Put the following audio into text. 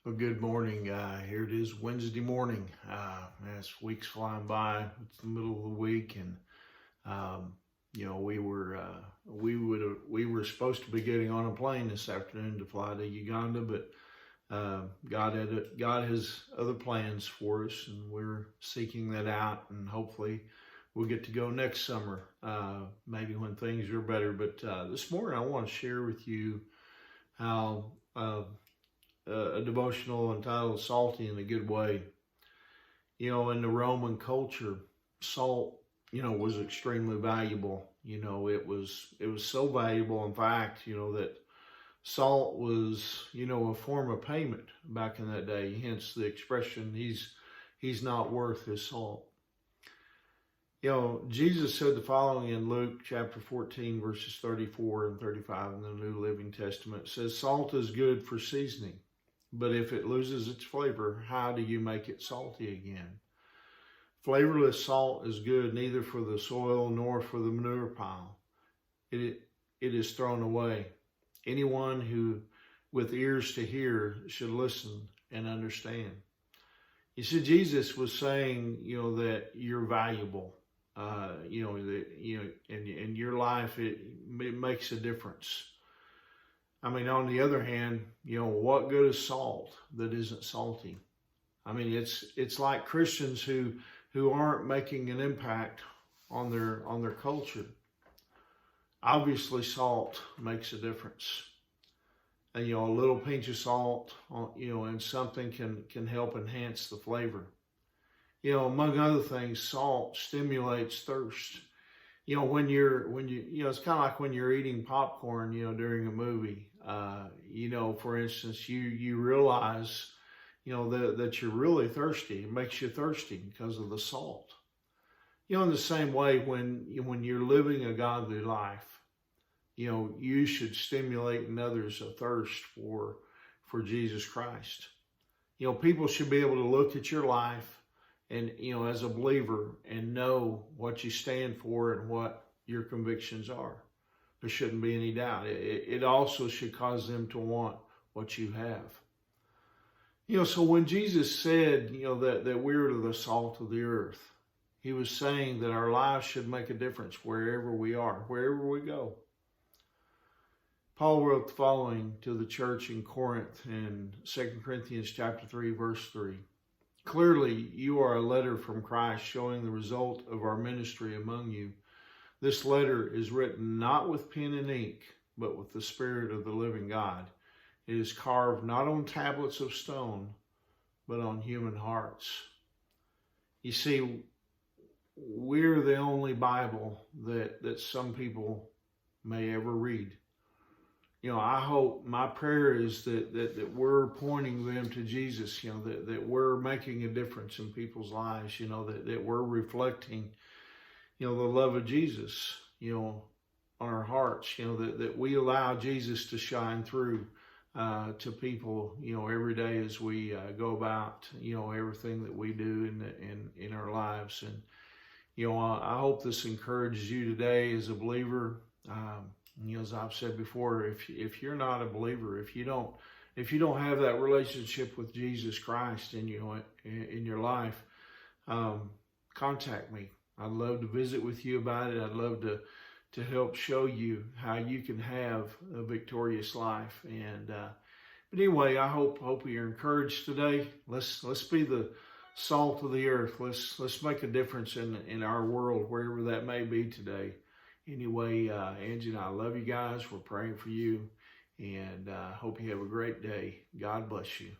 Well, good morning. Here it is, Wednesday morning. As week's flying by, it's the middle of the week, and um, we were supposed to be getting on a plane this afternoon to fly to Uganda, but God has other plans for us, and we're seeking that out, and hopefully we'll get to go next summer, maybe when things are better. But this morning, I want to share with you how. A devotional entitled Salty in a Good Way. In the Roman culture, salt, was extremely valuable. It was so valuable, in fact, that salt was, a form of payment back in that day. Hence the expression, he's not worth his salt. Jesus said the following in Luke chapter 14, verses 34 and 35 in the New Living Testament. It says, salt is good for seasoning, but if it loses its flavor, how do you make it salty again? Flavorless salt is good neither for the soil nor for the manure pile. It is thrown away. Anyone who with ears to hear should listen and understand. You see, Jesus was saying, that you're valuable. In your life, it makes a difference. I mean, on the other hand, what good is salt that isn't salty? I mean, it's like Christians who aren't making an impact on their culture. Obviously, salt makes a difference, and a little pinch of salt, and something can help enhance the flavor. Among other things, salt stimulates thirst. It's kind of like when you're eating popcorn, during a movie. For instance, you realize, that you're really thirsty. It makes you thirsty because of the salt. In the same way, when you're living a godly life, you should stimulate in others a thirst for Jesus Christ. People should be able to look at your life and, as a believer, and know what you stand for and what your convictions are. There shouldn't be any doubt. It also should cause them to want what you have. So when Jesus said, that we're the salt of the earth, he was saying that our lives should make a difference wherever we are, wherever we go. Paul wrote the following to the church in Corinth in 2 Corinthians chapter 3, verse 3. Clearly, you are a letter from Christ showing the result of our ministry among you. This letter is written not with pen and ink, but with the Spirit of the living God. It is carved not on tablets of stone, but on human hearts. You see, we're the only Bible that some people may ever read. I hope, my prayer is that we're pointing them to Jesus, that we're making a difference in people's lives, that we're reflecting, the love of Jesus, on our hearts, that we allow Jesus to shine through to people, every day as we go about, everything that we do in our lives. And, I hope this encourages you today as a believer. As I've said before, if you're not a believer, if you don't have that relationship with Jesus Christ in your life, contact me. I'd love to visit with you about it. I'd love to help show you how you can have a victorious life. And but anyway, I hope you're encouraged today. Let's be the salt of the earth. Let's make a difference in our world, wherever that may be today. Anyway, Angie and I love you guys. We're praying for you, and hope you have a great day. God bless you.